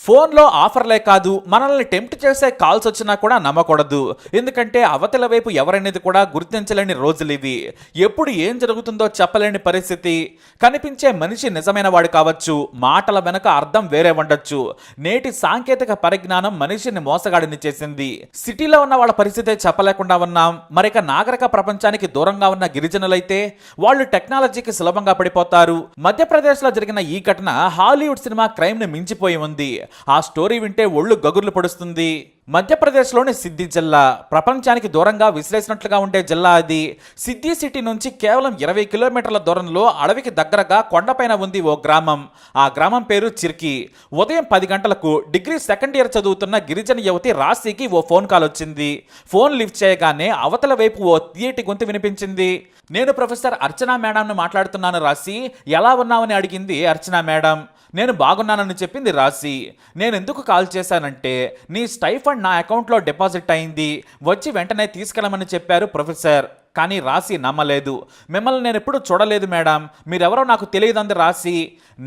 ఫోన్లో ఆఫర్లే కాదు, మనల్ని టెంప్ట్ చేసే కాల్స్ వచ్చినా కూడా నమ్మకూడదు. ఎందుకంటే అవతల వైపు ఎవరనేది కూడా గుర్తించలేని రోజులు ఇవి. ఎప్పుడు ఏం జరుగుతుందో చెప్పలేని పరిస్థితి. కనిపించే మనిషి నిజమైన వాడు కావచ్చు, మాటల వెనక అర్థం వేరే ఉండొచ్చు. నేటి సాంకేతిక పరిజ్ఞానం మనిషిని మోసగాడిని చేసింది. సిటీలో ఉన్న వాళ్ళ పరిస్థితే చెప్పలేకుండా ఉన్నాం. మరిక నాగరిక ప్రపంచానికి దూరంగా ఉన్న గిరిజనులైతే వాళ్ళు టెక్నాలజీకి సులభంగా పడిపోతారు. మధ్యప్రదేశ్లో జరిగిన ఈ ఘటన హాలీవుడ్ సినిమా క్రైమ్ ని మించిపోయి ఉంది. ఆ స్టోరీ వింటే ఒళ్ళు గగుర్లు పడుస్తుంది. మధ్యప్రదేశ్లోని సిద్ధి జిల్లా ప్రపంచానికి దూరంగా విసిరేసినట్లుగా ఉండే జిల్లా అది. సిద్ధి సిటీ నుంచి కేవలం 20 కిలోమీటర్ల దూరంలో అడవికి దగ్గరగా కొండపైన ఉంది ఓ గ్రామం. ఆ గ్రామం పేరు చిర్కి. ఉదయం 10 గంటలకు డిగ్రీ సెకండ్ ఇయర్ చదువుతున్న గిరిజన యువతి రాశికి ఓ ఫోన్ కాల్ వచ్చింది. ఫోన్ లిఫ్ట్ చేయగానే అవతల వైపు ఓ తీయటి గొంతు వినిపించింది. నేను ప్రొఫెసర్ అర్చనా మేడంను మాట్లాడుతున్నాను రాశి, ఎలా ఉన్నావని అడిగింది అర్చనా మేడం. నేను బాగున్నానని చెప్పింది రాశి. నేను ఎందుకు కాల్ చేశానంటే నీ స్టైఫండ్ నా అకౌంట్లో డిపాజిట్ అయింది, వచ్చి వెంటనే తీసుకెళ్ళమని చెప్పారు ప్రొఫెసర్. కానీ రాశి నమ్మలేదు. మిమ్మల్ని నేను ఎప్పుడు చూడలేదు మేడం, మీరెవరో నాకు తెలియదంది రాశి.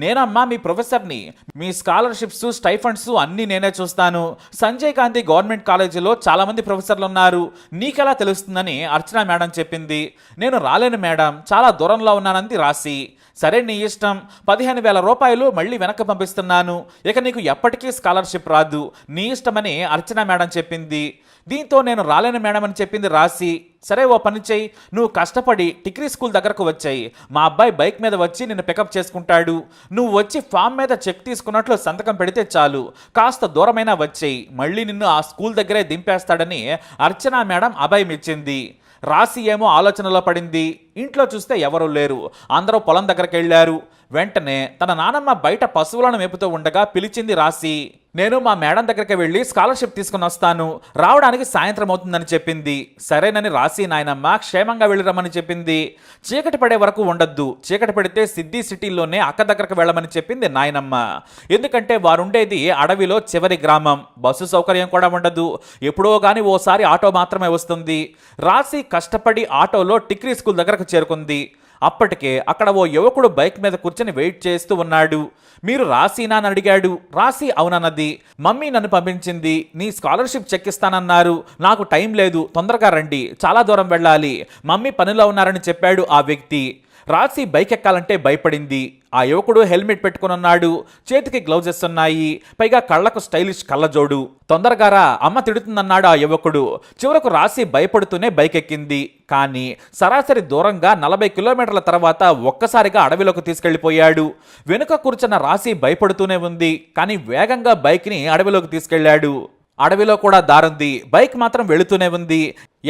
నేనమ్మా మీ ప్రొఫెసర్ని, మీ స్కాలర్షిప్స్ స్టైఫండ్స్ అన్నీ నేనే చూస్తాను. సంజయ్ గాంధీ గవర్నమెంట్ కాలేజీలో చాలామంది ప్రొఫెసర్లు ఉన్నారు, నీకెలా తెలుస్తుందని అర్చన మేడం చెప్పింది. నేను రాలేను మేడం, చాలా దూరంలో ఉన్నానంది రాశి. సరే నీ ఇష్టం, 15,000 రూపాయలు మళ్ళీ వెనక్కి పంపిస్తున్నాను, ఇక నీకు ఎప్పటికీ స్కాలర్షిప్ రాదు, నీ ఇష్టమని అర్చన మేడం చెప్పింది. దీంతో నేను రాలేను మేడం అని చెప్పింది రాశి. సరే ఓ పని చెయ్యి, నువ్వు కష్టపడి టిగ్రీ స్కూల్ దగ్గరకు వచ్చాయి, మా అబ్బాయి బైక్ మీద వచ్చి నిన్ను పికప్ చేసుకుంటాడు, నువ్వు వచ్చి ఫామ్ మీద చెక్ తీసుకున్నట్లు సంతకం పెడితే చాలు, కాస్త దూరమైనా వచ్చేయి, మళ్ళీ నిన్ను ఆ స్కూల్ దగ్గరే దింపేస్తాడని అర్చన మేడం అభయం ఇచ్చింది. రాశి ఏమో ఆలోచనలో పడింది. ఇంట్లో చూస్తే ఎవరూ లేరు, అందరూ పొలం దగ్గరికి వెళ్ళారు. వెంటనే తన నానమ్మ బయట పశువులను మేపుతూ ఉండగా పిలిచింది రాశి. నేను మా మేడం దగ్గరికి వెళ్ళి స్కాలర్షిప్ తీసుకుని వస్తాను, రావడానికి సాయంత్రం అవుతుందని చెప్పింది. సరేనని రాశి నాయనమ్మ క్షేమంగా వెళ్ళిరమ్మని చెప్పింది. చీకటి పడే వరకు ఉండొద్దు, చీకటి పడితే సిద్ధి సిటీలోనే అక్క దగ్గరకు వెళ్ళమని చెప్పింది నాయనమ్మ. ఎందుకంటే వారుండేది అడవిలో చివరి గ్రామం, బస్సు సౌకర్యం కూడా ఉండదు, ఎప్పుడో కానీ ఓసారి ఆటో మాత్రమే వస్తుంది. రాశి కష్టపడి ఆటోలో టిగ్రీ స్కూల్ దగ్గరకు చేరుకుంది. అప్పటికే అక్కడ ఓ యువకుడు బైక్ మీద కూర్చొని వెయిట్ చేస్తూ ఉన్నాడు. మీరు రాశీనా అని అడిగాడు. రాశి అవునన్నది. మమ్మీ నన్ను పంపించింది, నీ స్కాలర్షిప్ చెక్ ఇస్తానన్నారు, నాకు టైం లేదు, తొందరగా రండి, చాలా దూరం వెళ్ళాలి, మమ్మీ పనిలో ఉన్నారని చెప్పాడు ఆ వ్యక్తి. రాశి బైక్ ఎక్కాలంటే భయపడింది. ఆ యువకుడు హెల్మెట్ పెట్టుకుని ఉన్నాడు, చేతికి గ్లౌజెస్ ఉన్నాయి, పైగా కళ్ళకు స్టైలిష్ కళ్ళజోడు. తొందరగా రా, అమ్మ తిడుతుందన్నాడు ఆ యువకుడు. చివరకు రాశి భయపడుతూనే బైక్ ఎక్కింది. కానీ సరాసరి దూరంగా 40 కిలోమీటర్ల తర్వాత ఒక్కసారిగా అడవిలోకి తీసుకెళ్లిపోయాడు. వెనుక కూర్చున్న రాశి భయపడుతూనే ఉంది, కానీ వేగంగా బైక్ని అడవిలోకి తీసుకెళ్లాడు. అడవిలో కూడా దారుంది, బైక్ మాత్రం వెళుతూనే ఉంది.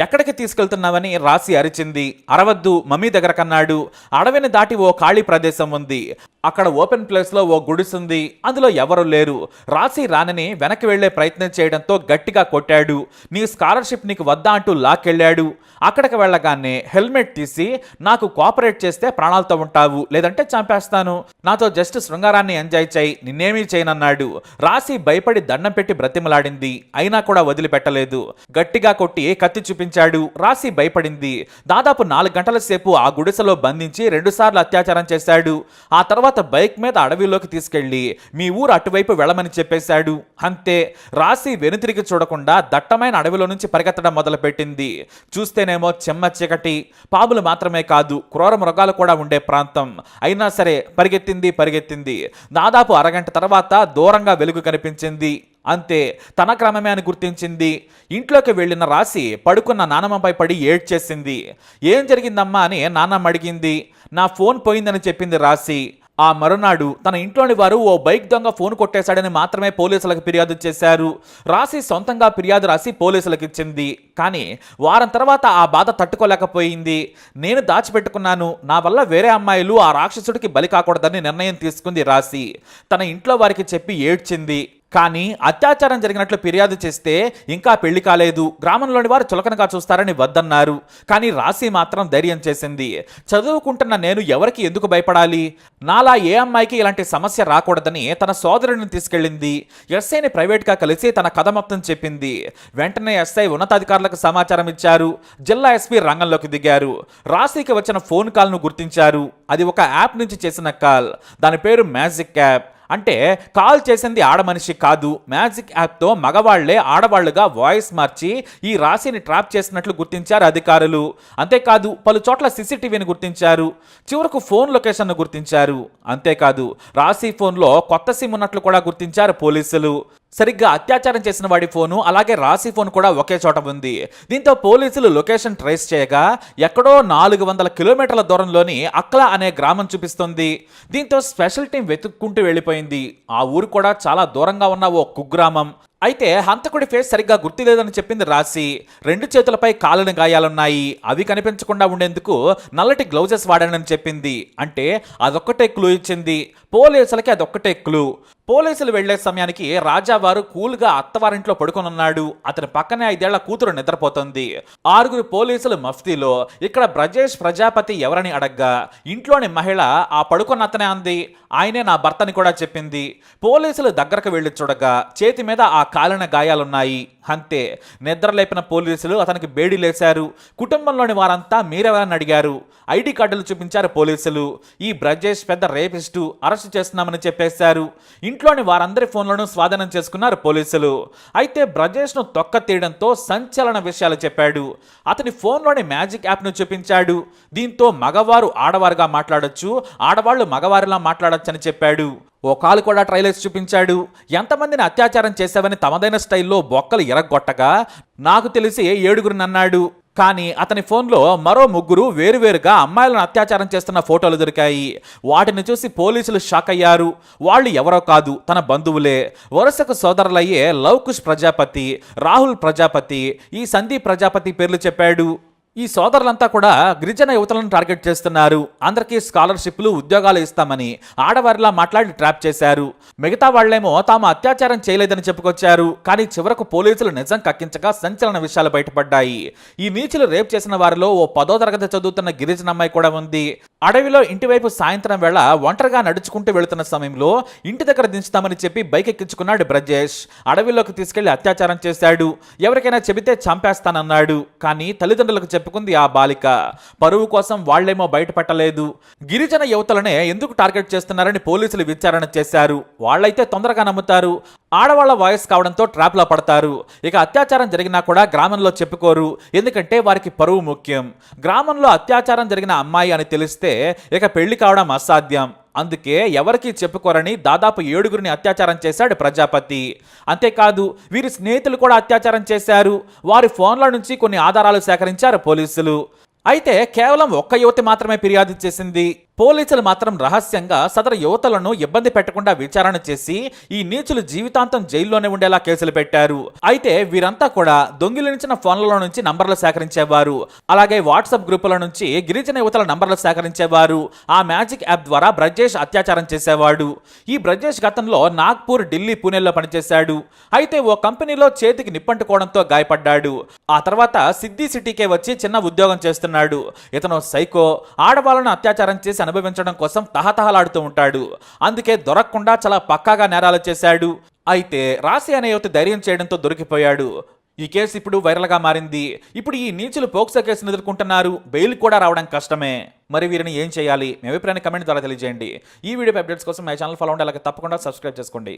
ఎక్కడికి తీసుకెళ్తున్నావని రాశి అరిచింది. అరవద్దు, మమ్మీ దగ్గర కన్నాడు. అడవిని దాటి ఓ ఖాళీ ప్రదేశం ఉంది, అక్కడ ఓపెన్ ప్లేస్లో ఓ గుడిసుంది, అందులో ఎవరు లేరు. రాశి రానని వెనక్కి వెళ్లే ప్రయత్నం చేయడంతో గట్టిగా కొట్టాడు. నీ స్కాలర్షిప్ నీకు వద్దా అంటూ లాక్కెళ్ళాడు. అక్కడికి వెళ్ళగానే హెల్మెట్ తీసి, నాకు కోఆపరేట్ చేస్తే ప్రాణాలతో ఉంటావు, లేదంటే చంపేస్తాను, నాతో జస్ట్ శృంగారాన్ని ఎంజాయ్ చేయి, నిన్నేమీ చేయనన్నాడు. రాశి భయపడి దండం పెట్టి బ్రతిమలాడింది, అయినా కూడా వదిలిపెట్టలేదు. గట్టిగా కొట్టి కత్తి చూపించాడు. రాశి భయపడింది. దాదాపు 4 గంటల సేపు ఆ గుడిసెలో బంధించి 2 సార్లు అత్యాచారం చేశాడు. ఆ తర్వాత బైక్ మీద అడవిలోకి తీసుకెళ్లి మీ ఊరు అటువైపు వెళ్ళమని చెప్పేశాడు. అంతే, రాశి వెనుతిరిగి చూడకుండా దట్టమైన అడవిలో నుంచి పరిగెత్తడం మొదలుపెట్టింది. చూస్తేనేమో చెమ్మ చీకటి, పాములు మాత్రమే కాదు క్రూర మృగాలు కూడా ఉండే ప్రాంతం. అయినా సరే పరిగెత్తింది. దాదాపు అరగంట తర్వాత దూరంగా వెలుగు కనిపించింది. అంతే, తన క్రమమే అని గుర్తించింది. ఇంట్లోకి వెళ్ళిన రాశి పడుకున్న నానమ్మపై పడి ఏడ్చేసింది. ఏం జరిగిందమ్మా అని నాన్నమ్మ అడిగింది. నా ఫోన్ పోయిందని చెప్పింది రాశి. ఆ మరునాడు తన ఇంట్లోని వారు ఓ బైక్ దొంగ ఫోన్ కొట్టేశాడని మాత్రమే పోలీసులకు ఫిర్యాదు చేశారు. రాశి సొంతంగా ఫిర్యాదు రాసి పోలీసులకు ఇచ్చింది. కానీ వారం తర్వాత ఆ బాధ తట్టుకోలేకపోయింది. నేను దాచిపెట్టుకున్నాను, నా వల్ల వేరే అమ్మాయిలు ఆ రాక్షసుడికి బలి కాకూడదని నిర్ణయం తీసుకుంది రాశి. తన ఇంట్లో వారికి చెప్పి ఏడ్చింది. కానీ అత్యాచారం జరిగినట్లు ఫిర్యాదు చేస్తే ఇంకా పెళ్లి కాలేదు, గ్రామంలోని వారు చులకనగా చూస్తారని వద్దన్నారు. కానీ రాశి మాత్రం ధైర్యం చేసింది. చదువుకుంటున్న నేను ఎవరికి ఎందుకు భయపడాలి, నాలా ఏ అమ్మాయికి ఇలాంటి సమస్య రాకూడదని తన సోదరుడిని తీసుకెళ్ళింది. ఎస్ఐని ప్రైవేట్గా కలిసి తన కథ మొత్తం చెప్పింది. వెంటనే ఎస్ఐ ఉన్నతాధికారులకు సమాచారం ఇచ్చారు. జిల్లా ఎస్పీ రంగంలోకి దిగారు. రాశికి వచ్చిన ఫోన్ కాల్ను గుర్తించారు. అది ఒక యాప్ నుంచి చేసిన కాల్, దాని పేరు మ్యాజిక్ యాప్. అంటే కాల్ చేసింది ఆడమనిషి కాదు, మ్యాజిక్ యాప్తో మగవాళ్లే ఆడవాళ్లుగా వాయిస్ మార్చి ఈ రాశిని ట్రాప్ చేసినట్లు గుర్తించారు అధికారులు. అంతేకాదు పలు చోట్ల సీసీటీవీని గుర్తించారు, చివరకు ఫోన్ లొకేషన్ను గుర్తించారు. అంతేకాదు రాశి ఫోన్లో కొత్త సిమ్ ఉన్నట్లు కూడా గుర్తించారు పోలీసులు. సరిగ్గా అత్యాచారం చేసిన వాడి ఫోను అలాగే రాశి ఫోన్ కూడా ఒకే చోట ఉంది. దీంతో పోలీసులు లొకేషన్ ట్రేస్ చేయగా ఎక్కడో 400 కిలోమీటర్ల దూరంలోని అక్లా అనే గ్రామం చూపిస్తుంది. దీంతో స్పెషల్ టీం వెతుక్కుంటూ వెళ్ళిపోయింది. ఆ ఊరు కూడా చాలా దూరంగా ఉన్న ఓ కుగ్రామం. అయితే హంతకుడి ఫేస్ సరిగ్గా గుర్తులేదని చెప్పింది రాశి. 2 చేతులపై కాలిన గాయాలున్నాయి, అవి కనిపించకుండా ఉండేందుకు నల్లటి గ్లౌజెస్ వాడానని చెప్పింది. అంటే అదొక్కటే క్లూ ఇచ్చింది పోలీసులకి, అదొక్కటే క్లూ. పోలీసులు వెళ్లే సమయానికి రాజావారు కూల్గా అత్తవారింట్లో పడుకొనున్నాడు. అతని పక్కనే 5 ఏళ్ల కూతురు నిద్రపోతుంది. 6 పోలీసులు మఫ్తీలో. ఇక్కడ బ్రజేష్ ప్రజాపతి ఎవరని అడగ్గా ఇంట్లోని మహిళ ఆ పడుకున్న అతనే అంది. ఆయనే నా భర్తని కూడా చెప్పింది. పోలీసులు దగ్గరకు వెళ్లి చూడగా చేతి మీద ఆ కాలిన గాయాలున్నాయి. అంతే, నిద్ర లేపిన పోలీసులు అతనికి బేడీలేశారు. కుటుంబంలోని వారంతా మీరెవరని అడిగారు. ఐడి కార్డులు చూపించారు పోలీసులు. ఈ బ్రజేష్ పెద్ద రేపిస్టు, అరెస్టు చేస్తున్నామని చెప్పేశారు. ఇంట్లోని వారందరి ఫోన్లను స్వాధీనం చేసుకున్నారు పోలీసులు. అయితే బ్రజేష్ను తొక్క తీయడంతో సంచలన విషయాలు చెప్పాడు. అతని ఫోన్లోని మ్యాజిక్ యాప్ను చూపించాడు. దీంతో మగవారు ఆడవారుగా మాట్లాడొచ్చు, ఆడవాళ్లు మగవారిలా మాట్లాడొచ్చని చెప్పాడు. ఓ కాలు కూడా ట్రైలర్స్ చూపించాడు. ఎంతమందిని అత్యాచారం చేశావని తమదైన స్టైల్లో బొక్కలు ఎరగొట్టగా నాకు తెలిసి 7 అన్నాడు. కానీ అతని ఫోన్లో మరో 3 వేరువేరుగా అమ్మాయిలను అత్యాచారం చేస్తున్న ఫోటోలు దొరికాయి. వాటిని చూసి పోలీసులు షాక్ అయ్యారు. వాళ్ళు ఎవరో కాదు, తన బంధువులే. వరుసకు సోదరులయ్యే లవకుష్ ప్రజాపతి, రాహుల్ ప్రజాపతి, ఈ సందీప్ ప్రజాపతి పేర్లు చెప్పాడు. ఈ సోదరులంతా కూడా గిరిజన యువతలను టార్గెట్ చేస్తున్నారు. అందరికీ స్కాలర్షిప్లు, ఉద్యోగాలు ఇస్తామని ఆడవారిలా మాట్లాడి ట్రాప్ చేశారు. మిగతా వాళ్లేమో తాము అత్యాచారం చేయలేదని చెప్పుకొచ్చారు. కానీ చివరకు పోలీసులు నిజం కక్కించగా సంచలన విషయాలు బయటపడ్డాయి. ఈ నీచులు రేప్ చేసిన వారిలో ఓ 10వ తరగతి చదువుతున్న గిరిజన అమ్మాయి కూడా ఉంది. అడవిలో ఇంటివైపు సాయంత్రం వేళ ఒంటరిగా నడుచుకుంటూ వెళుతున్న సమయంలో ఇంటి దగ్గర దించుతామని చెప్పి బైక్ ఎక్కించుకున్నాడు బ్రజేష్. అడవిలోకి తీసుకెళ్లి అత్యాచారం చేశాడు. ఎవరికైనా చెబితే చంపేస్తానన్నాడు. కానీ తల్లిదండ్రులకు చెప్పుకుంది ఆ బాలిక. పరువు కోసం వాళ్లేమో బయటపట్టలేదు. గిరిజన యువతలనే ఎందుకు టార్గెట్ చేస్తున్నారని పోలీసులు విచారణ చేశారు. వాళ్ళైతే తొందరగా నమ్ముతారు. ఆడవాళ్ల వాయిస్ కావడంతో ట్రాప్లో పడతారు. ఇక అత్యాచారం జరిగినా కూడా గ్రామంలో చెప్పుకోరు, ఎందుకంటే వారికి పరువు ముఖ్యం. గ్రామంలో అత్యాచారం జరిగిన అమ్మాయి అని తెలిస్తే ఇక పెళ్లి కావడం అసాధ్యం. అందుకే ఎవరికీ చెప్పుకోరని దాదాపు 7 అత్యాచారం చేశాడు ప్రజాపతి. అంతేకాదు వీరి స్నేహితులు కూడా అత్యాచారం చేశారు. వారి ఫోన్ల నుంచి కొన్ని ఆధారాలు సేకరించారు పోలీసులు. అయితే కేవలం ఒక్క యువతి మాత్రమే ఫిర్యాదు చేసింది. పోలీసులు మాత్రం రహస్యంగా సదరు యువతలను ఇబ్బంది పెట్టకుండా విచారణ చేసి ఈ నీచులు జీవితాంతం జైల్లోనే ఉండేలా కేసులు పెట్టారు. అయితే వీరంతా కూడా దొంగిలించిన ఫోన్లలో నుంచి నంబర్లు సేకరించేవారు. అలాగే వాట్సాప్ గ్రూపుల నుంచి గిరిజన యువతల నంబర్లు సేకరించేవారు. ఆ మ్యాజిక్ యాప్ ద్వారా బ్రజేష్ అత్యాచారం చేసేవాడు. ఈ బ్రజేష్ గతంలో నాగ్పూర్, ఢిల్లీ, పూణేలో పనిచేశాడు. అయితే ఓ కంపెనీలో చేతికి నిప్పంటుకోవడంతో గాయపడ్డాడు. ఆ తర్వాత సిద్ధి సిటీకే వచ్చి చిన్న ఉద్యోగం చేస్తున్నాడు. ఇతను సైకో, ఆడవాళ్లను అత్యాచారం చేసి అనుభవించడం కోసం తహతహలాడుతూ ఉంటాడు. అందుకే దొరకకుండా చాలా పక్కాగా నేరాలు చేశాడు. అయితే రాశి అనే యువతి ధైర్యం చేయడంతో దొరికిపోయాడు. ఈ కేసు ఇప్పుడు వైరల్గా మారింది. ఇప్పుడు ఈ నీచులు పోక్సో కేసును ఎదుర్కొంటున్నారు. బెయిల్ కూడా రావడం కష్టమే. మరి వీరిని ఏం చేయాలి? మీ అభిప్రాయాన్ని కమెంట్ ద్వారా తెలియజేయండి. ఈ వీడియో అప్డేట్స్ కోసం మా ఛానల్ ఫాలో అవ్వండి. అలాగే తప్పకుండా సబ్స్క్రైబ్ చేసుకోండి.